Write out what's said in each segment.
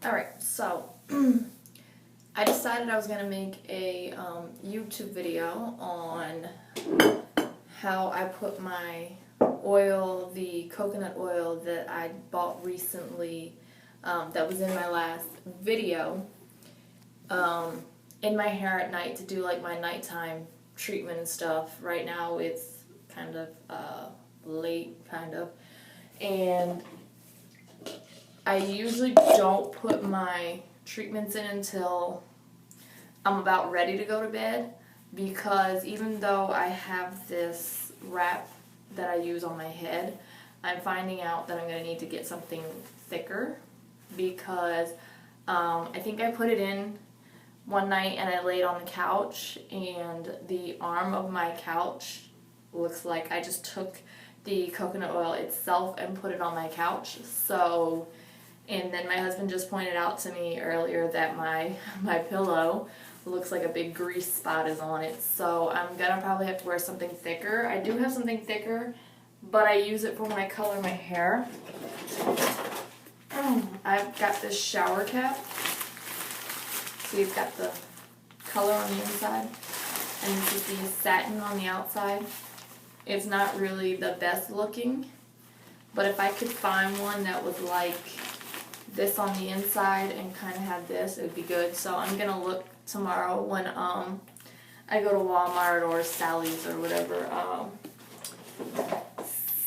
Alright, so I decided I was going to make a YouTube video on how I put my oil, the coconut oil that I bought recently, that was in my last video, in my hair at night to do like my nighttime treatment and stuff. Right now it's kind of late, and I usually don't put my treatments in until I'm about ready to go to bed, because even though I have this wrap that I use on my head, I'm finding out that I'm going to need to get something thicker, because I think I put it in one night and I laid on the couch and the arm of my couch looks like I just took the coconut oil itself and put it on my couch. So, and then my husband just pointed out to me earlier that my pillow looks like a big grease spot is on it. So I'm gonna probably have to wear something thicker. I do have something thicker, but I use it for when I color my hair. I've got this shower cap. See, it's got the color on the inside, and this is the satin on the outside. It's not really the best looking, but if I could find one that was like this on the inside and kind of had this, it would be good. So I'm gonna look tomorrow when I go to Walmart or Sally's or whatever.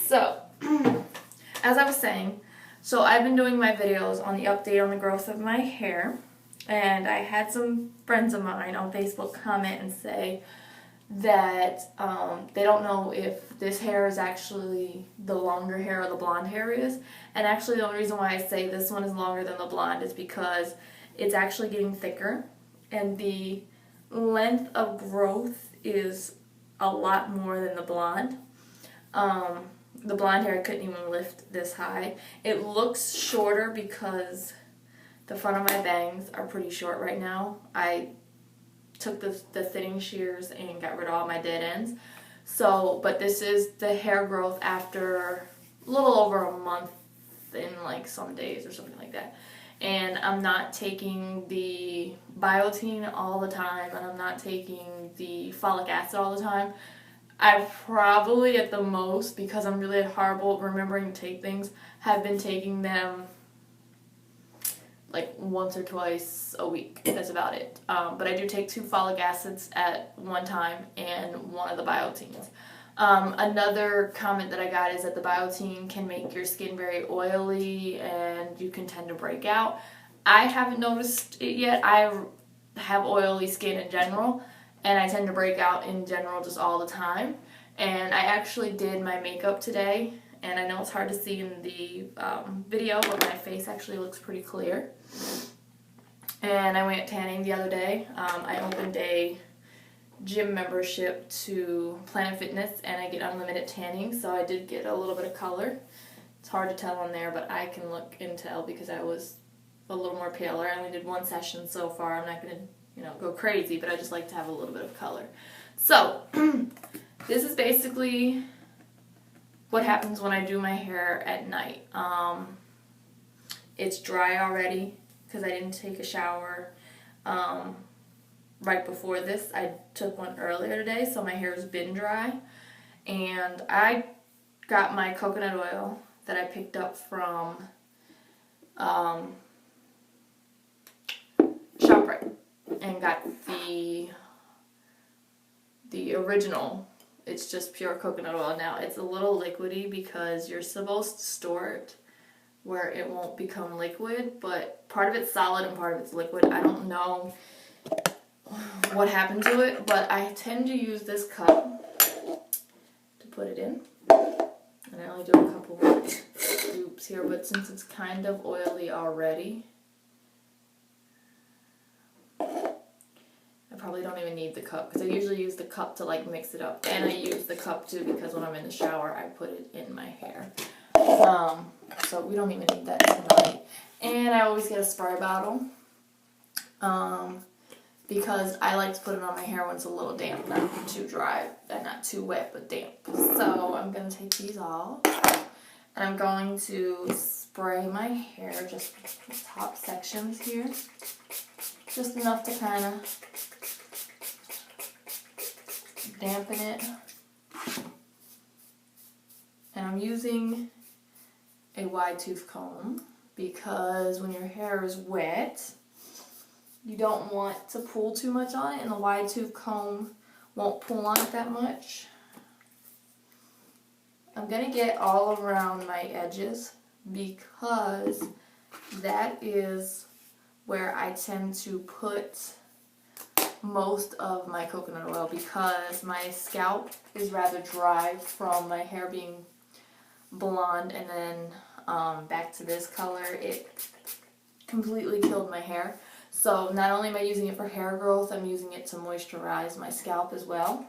So as I was saying, so I've been doing my videos on the update on the growth of my hair, and I had some friends of mine on Facebook comment and say that they don't know if this hair is actually the longer hair or the blonde hair is. And actually the only reason why I say this one is longer than the blonde is because it's actually getting thicker, and the length of growth is a lot more than the blonde. The blonde hair I couldn't even lift this high. It looks shorter because the front of my bangs are pretty short right now. I took the thinning shears and got rid of all my dead ends. So, but this is the hair growth after a little over a month in like some days or something like that. And I'm not taking the biotin all the time, and I'm not taking the folic acid all the time. I probably at the most, because I'm really horrible at remembering to take things, have been taking them like once or twice a week. That's about it. But I do take 2 folic acids at one time and one of the biotins. Another comment that I got is that the biotin can make your skin very oily and you can tend to break out. I haven't noticed it yet. I have oily skin in general, and I tend to break out in general just all the time. And I actually did my makeup today, and I know it's hard to see in the video, but my face actually looks pretty clear. And I went tanning the other day. I opened a gym membership to Planet Fitness, and I get unlimited tanning, so I did get a little bit of color. It's hard to tell on there, but I can look and tell because I was a little more paler. I only did 1 session so far. I'm not going to, go crazy, but I just like to have a little bit of color. So, this is basically what happens when I do my hair at night. It's dry already because I didn't take a shower right before this. I took one earlier today, so my hair has been dry. And I got my coconut oil that I picked up from ShopRite, and got the original. It's just pure coconut oil. Now it's a little liquidy because you're supposed to store it where it won't become liquid, but part of it's solid and part of it's liquid. I don't know what happened to it, but I tend to use this cup to put it in, and I only do a couple of scoops here, but since it's kind of oily already, I probably don't even need the cup, because I usually use the cup to like mix it up, and I use the cup too because when I'm in the shower I put it in my hair. So we don't even need that tonight. And I always get a spray bottle because I like to put it on my hair when it's a little damp, not too dry and not too wet, but damp. So I'm going to take these off, and I'm going to spray my hair, just the top sections here. Just enough to kind of dampen it. And I'm using a wide tooth comb because when your hair is wet, you don't want to pull too much on it, and the wide tooth comb won't pull on it that much. I'm going to get all around my edges because that is where I tend to put most of my coconut oil, because my scalp is rather dry from my hair being blonde and then back to this color. It completely killed my hair. So not only am I using it for hair growth, I'm using it to moisturize my scalp as well.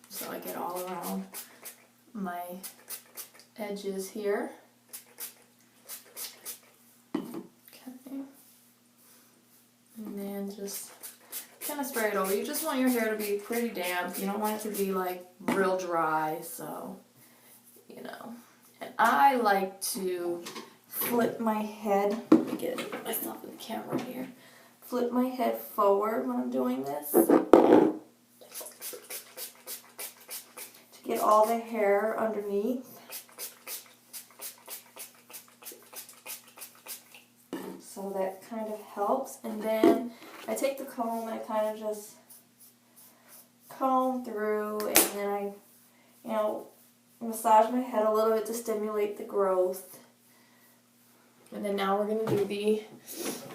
So I get all around my edges here. Okay. And then just kind of spray it over. You just want your hair to be pretty damp. You don't want it to be like real dry, so, you know. And I like to flip my head. Let me get myself in the camera here. Flip my head forward when I'm doing this to get all the hair underneath. So that kind of helps. And then I take the comb and I kind of just comb through, and then I, you know, massage my head a little bit to stimulate the growth. And then now we're going to do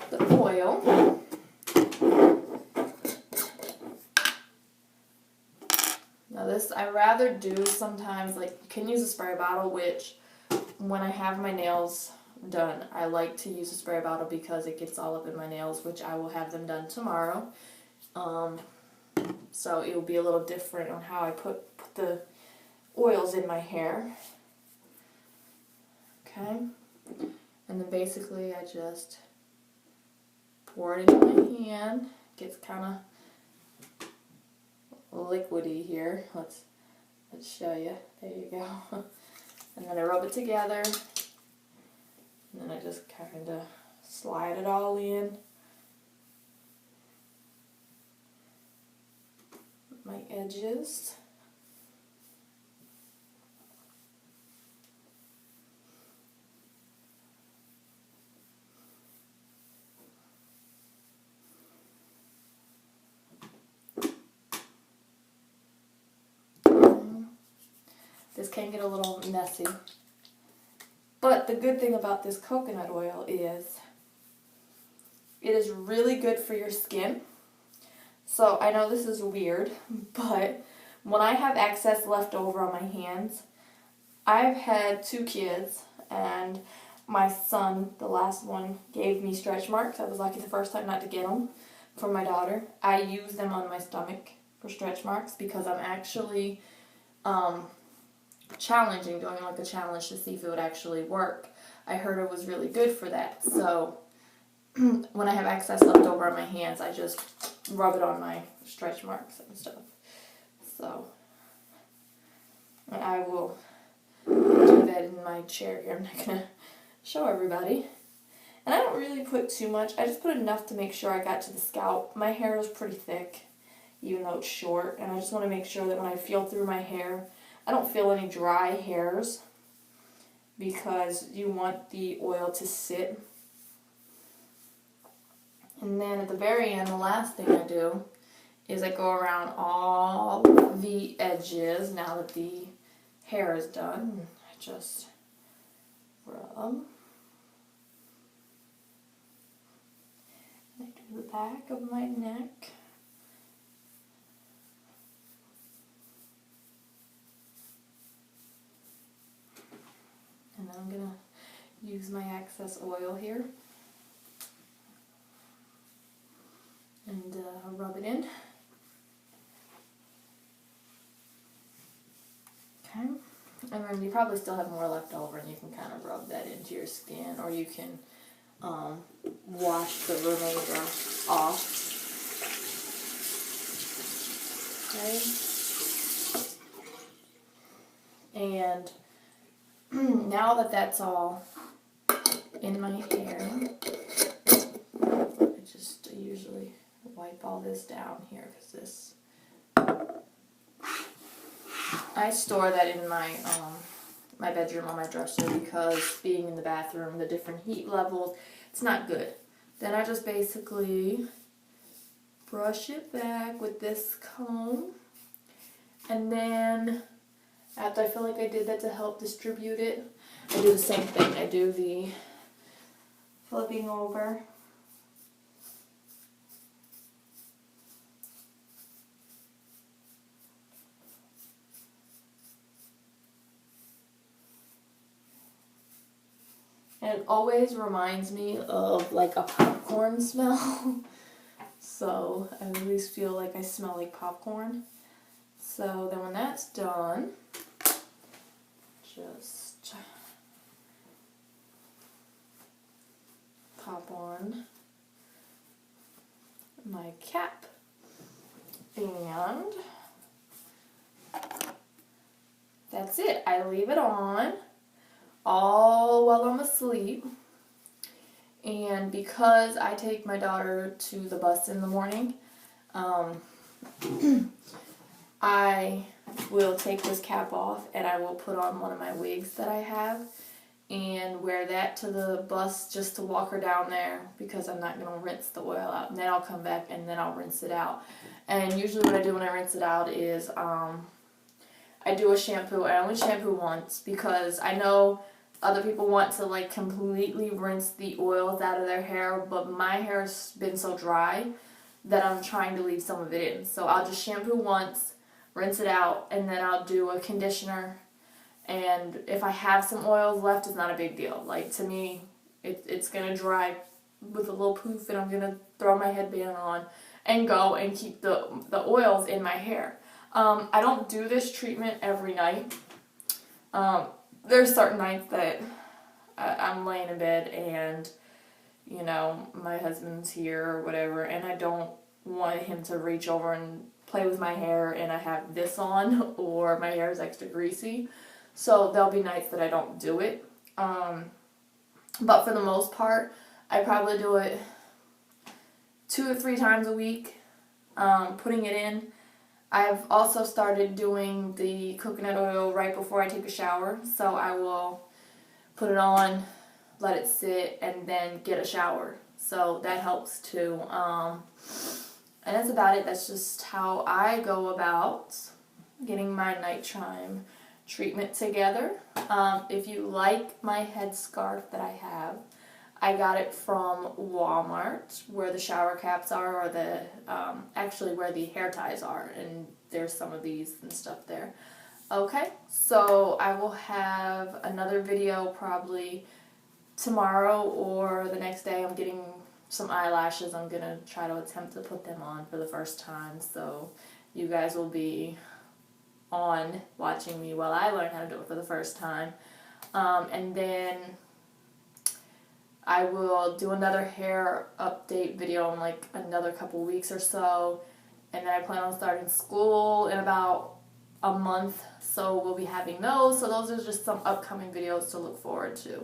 the oil. Now this I rather do sometimes, like you can use a spray bottle, which when I have my nails done, I like to use a spray bottle because it gets all up in my nails, which I will have them done tomorrow. So it will be a little different on how I put the oils in my hair. Okay. And then basically I just pour it into my hand. It gets kind of liquidy here. Let's show you. There you go. And then I rub it together. And then I just kind of slide it all in. My edges. This can get a little messy. But the good thing about this coconut oil is it is really good for your skin. So I know this is weird, but when I have excess left over on my hands, I've had 2 kids, and my son, the last one, gave me stretch marks. I was lucky the first time not to get them from my daughter. I use them on my stomach for stretch marks because I'm actually doing like a challenge to see if it would actually work. I heard it was really good for that. So when I have excess left over on my hands, I just rub it on my stretch marks and stuff. So I will do that in my chair here. I'm not going to show everybody. And I don't really put too much. I just put enough to make sure I got to the scalp. My hair is pretty thick, even though it's short. And I just want to make sure that when I feel through my hair, I don't feel any dry hairs, because you want the oil to sit. And then at the very end, the last thing I do is I go around all the edges now that the hair is done. I just rub. I do the back of my neck. And then I'm going to use my excess oil here and rub it in. Okay. And then you probably still have more left over, and you can kind of rub that into your skin, or you can wash the remainder off. Okay. And now that that's all in my hair, I usually wipe all this down here because this, I store that in my my bedroom on my dresser because being in the bathroom, the different heat levels, it's not good. Then I just basically brush it back with this comb, and then after I feel like I did that to help distribute it, I do the same thing. I do the flipping over. And it always reminds me of like a popcorn smell. So I always feel like I smell like popcorn. So then when that's done, just pop on my cap. And that's it. I leave it on all while I'm asleep. And because I take my daughter to the bus in the morning, I will take this cap off and I will put on one of my wigs that I have and wear that to the bus just to walk her down there because I'm not going to rinse the oil out. And then I'll come back and then I'll rinse it out. And usually what I do when I rinse it out is I do a shampoo. I only shampoo once because I know other people want to like completely rinse the oils out of their hair, but my hair has been so dry that I'm trying to leave some of it in. So I'll just shampoo once, rinse it out, and then I'll do a conditioner. And if I have some oils left, it's not a big deal. Like to me, it's going to dry with a little poof and I'm going to throw my headband on and go and keep the oils in my hair. I don't do this treatment every night. There's certain nights that I'm laying in bed and, you know, my husband's here or whatever, and I don't want him to reach over and play with my hair and I have this on or my hair is extra greasy. So there'll be nights that I don't do it. But for the most part, I probably do it 2 or 3 times a week, putting it in. I've also started doing the coconut oil right before I take a shower. So I will put it on, let it sit, and then get a shower. So that helps too. And that's about it. That's just how I go about getting my nighttime treatment together. If you like my headscarf that I have, I got it from Walmart, where the shower caps are, or the actually where the hair ties are, and there's some of these and stuff there. Okay, so I will have another video probably tomorrow or the next day. I'm getting some eyelashes. I'm going to try to attempt to put them on for the first time, so you guys will be on watching me while I learn how to do it for the first time. And then I will do another hair update video in like another couple weeks or so. And then I plan on starting school in about a month. So we'll be having those. So those are just some upcoming videos to look forward to.